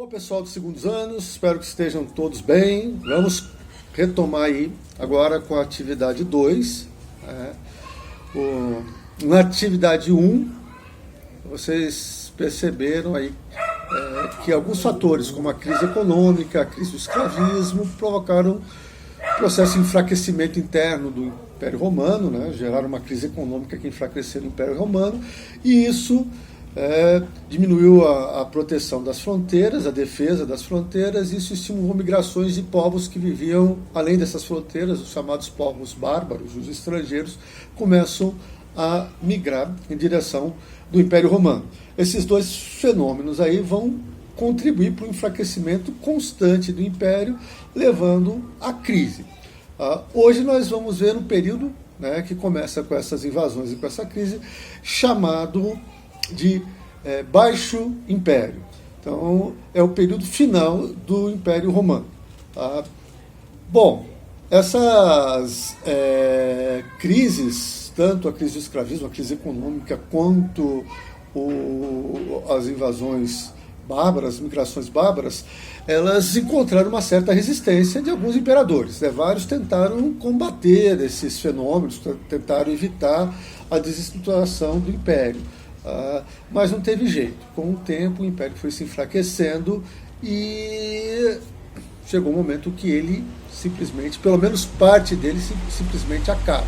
Olá pessoal dos segundos anos, espero que estejam todos bem. Vamos retomar aí agora com a atividade 2. Na atividade 1, vocês perceberam aí que alguns fatores, como a crise econômica, a crise do escravismo, provocaram um processo de enfraquecimento interno do Império Romano, né? Geraram uma crise econômica que enfraqueceu o Império Romano, e isso diminuiu a proteção das fronteiras, a defesa das fronteiras, e isso estimulou migrações de povos que viviam além dessas fronteiras, os chamados povos bárbaros, os estrangeiros, começam a migrar em direção do Império Romano. Esses dois fenômenos aí vão contribuir para o enfraquecimento constante do Império, levando à crise. Hoje nós vamos ver um período, né, que começa com essas invasões e com essa crise, chamado de Baixo Império. Então, é o período final do Império Romano. Bom, essas crises, tanto a crise do escravismo, a crise econômica, quanto as invasões bárbaras, migrações bárbaras, elas encontraram uma certa resistência de alguns imperadores, né? Vários tentaram combater esses fenômenos, tentaram evitar a desestruturação do Império. Mas não teve jeito. Com o tempo, o Império foi se enfraquecendo e chegou um momento que ele simplesmente, pelo menos parte dele, simplesmente acaba.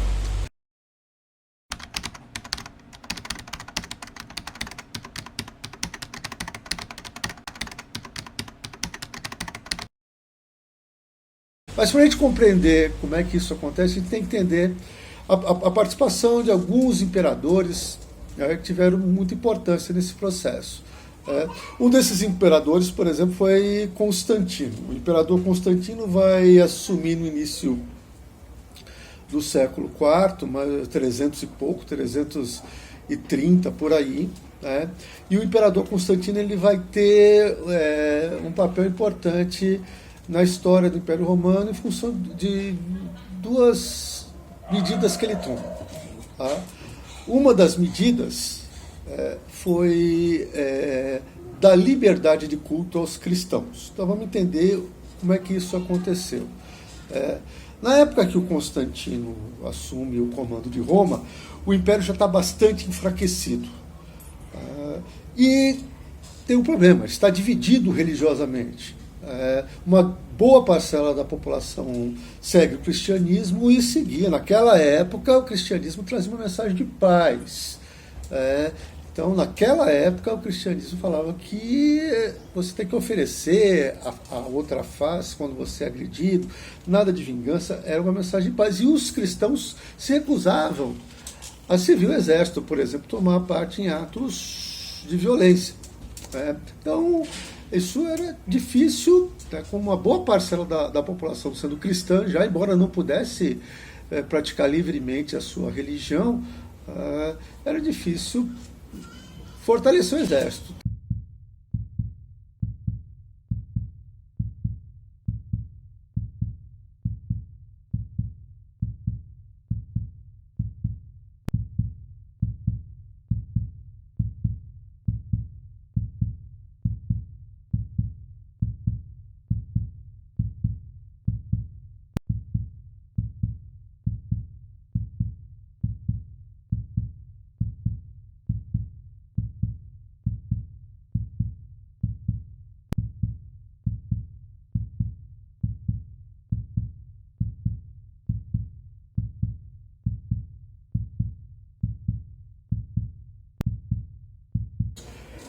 Mas para a gente compreender como é que isso acontece, a gente tem que entender a participação de alguns imperadores que tiveram muita importância nesse processo. Um desses imperadores, por exemplo, foi Constantino. O imperador Constantino vai assumir no início do século IV, 300 e pouco, 330 por aí. E o imperador Constantino ele vai ter um papel importante na história do Império Romano em função de duas medidas que ele toma. Uma das medidas foi da liberdade de culto aos cristãos. Então vamos entender como é que isso aconteceu. Na época que o Constantino assume o comando de Roma, o Império já está bastante enfraquecido. E tem um problema, está dividido religiosamente. Uma boa parcela da população segue o cristianismo e seguia. Naquela época, o cristianismo trazia uma mensagem de paz. Então, naquela época, o cristianismo falava que você tem que oferecer a outra face quando você é agredido, nada de vingança, era uma mensagem de paz. E os cristãos se recusavam a servir o exército, por exemplo, tomar parte em atos de violência. Então, isso era difícil, com uma boa parcela da população sendo cristã, já embora não pudesse praticar livremente a sua religião, era difícil fortalecer o exército.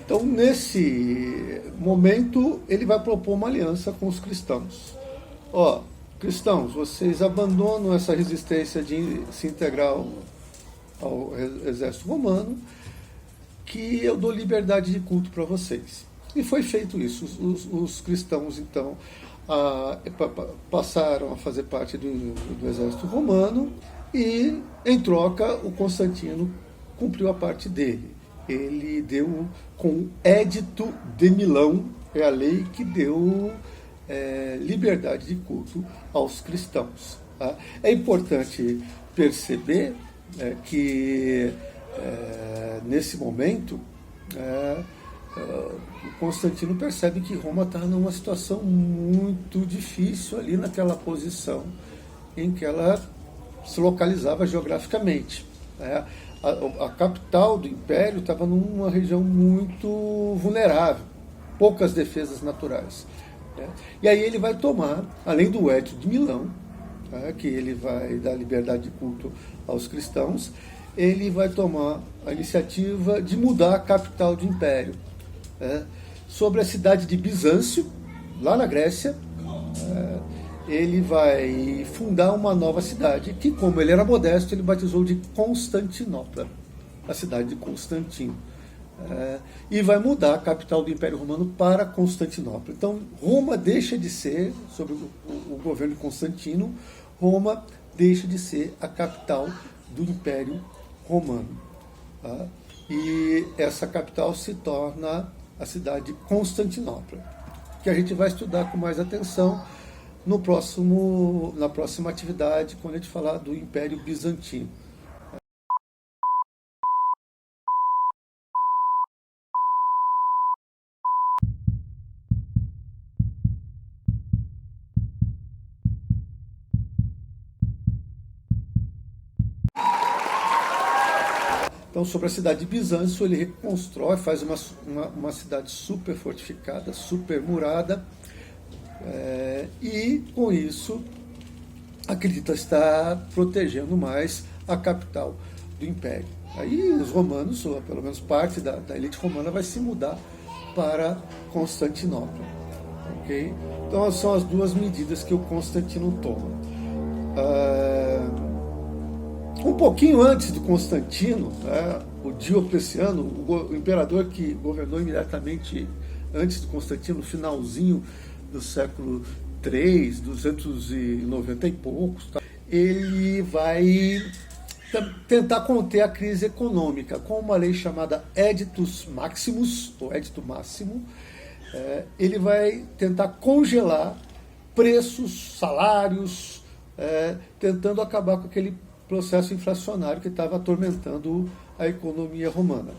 Então, nesse momento, ele vai propor uma aliança com os cristãos. Cristãos, vocês abandonam essa resistência de se integrar ao exército romano, que eu dou liberdade de culto para vocês. E foi feito isso. Os cristãos, então, passaram a fazer parte do exército romano e, em troca, o Constantino cumpriu a parte dele. Ele deu, com o Édito de Milão, é a lei que deu liberdade de culto aos cristãos. É importante perceber que, nesse momento, o Constantino percebe que Roma está numa situação muito difícil ali naquela posição em que ela se localizava geograficamente. Né? A capital do Império estava numa região muito vulnerável, poucas defesas naturais. Né? E aí ele vai tomar, além do Edito de Milão, né, que ele vai dar liberdade de culto aos cristãos, ele vai tomar a iniciativa de mudar a capital do Império. Né? Sobre a cidade de Bizâncio, lá na Grécia, ele vai fundar uma nova cidade, que, como ele era modesto, ele batizou de Constantinopla, a cidade de Constantino. E vai mudar a capital do Império Romano para Constantinopla. Então, Roma deixa de ser, sob o governo de Constantino, Roma deixa de ser a capital do Império Romano. E essa capital se torna a cidade de Constantinopla, que a gente vai estudar com mais atenção na próxima atividade, quando a gente falar do Império Bizantino. Então, sobre a cidade de Bizâncio, ele reconstrói, faz uma cidade super fortificada, super murada, e, com isso, acredita estar protegendo mais a capital do Império. Aí os romanos, ou pelo menos parte da elite romana, vai se mudar para Constantinopla. Okay? Então, são as duas medidas que o Constantino toma. Um pouquinho antes de Constantino, o Diocleciano, o imperador que governou imediatamente antes de Constantino, no finalzinho do século III, 290 e poucos, ele vai tentar conter a crise econômica com uma lei chamada Editus Maximus, ou Edito Máximo. Ele vai tentar congelar preços, salários, tentando acabar com aquele processo inflacionário que estava atormentando a economia romana.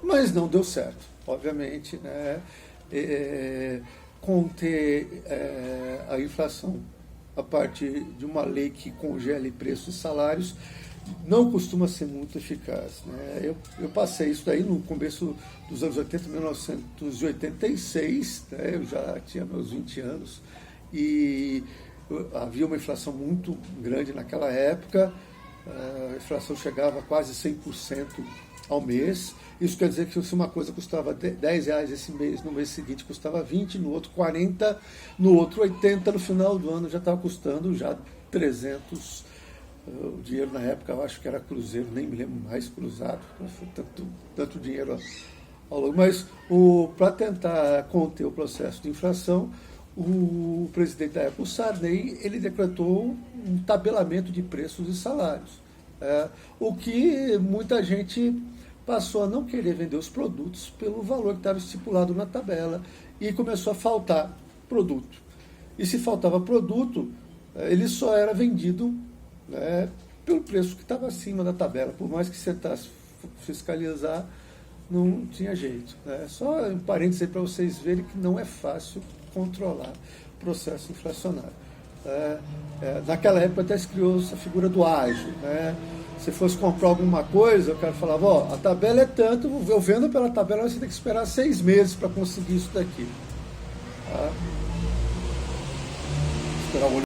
Mas não deu certo, obviamente, né? Conter a inflação a partir de uma lei que congele preços e salários não costuma ser muito eficaz. Né? Eu passei isso daí no começo dos anos 80, 1986, né? Eu já tinha meus 20 anos, e havia uma inflação muito grande naquela época, a inflação chegava a quase 100% ao mês. Isso quer dizer que se uma coisa custava R$10 esse mês, no mês seguinte custava 20, no outro 40, no outro 80, no final do ano já estava custando já 300. O dinheiro na época eu acho que era cruzeiro, nem me lembro mais, cruzado, foi tanto dinheiro ao longo. Mas para tentar conter o processo de inflação, o presidente da época, o Sarney, ele decretou um tabelamento de preços e salários. O que muita gente passou a não querer vender os produtos pelo valor que estava estipulado na tabela, e começou a faltar produto. E se faltava produto, ele só era vendido, né, pelo preço que estava acima da tabela. Por mais que você tentasse fiscalizar, não tinha jeito. Né? Só um parênteses aí para vocês verem que não é fácil controlar o processo inflacionário. Naquela época até se criou essa figura do ágio. Né? Se fosse comprar alguma coisa, o cara falava, ó, a tabela é tanto, eu vendo pela tabela, mas você tem que esperar 6 meses para conseguir isso daqui. Tá? Esperar o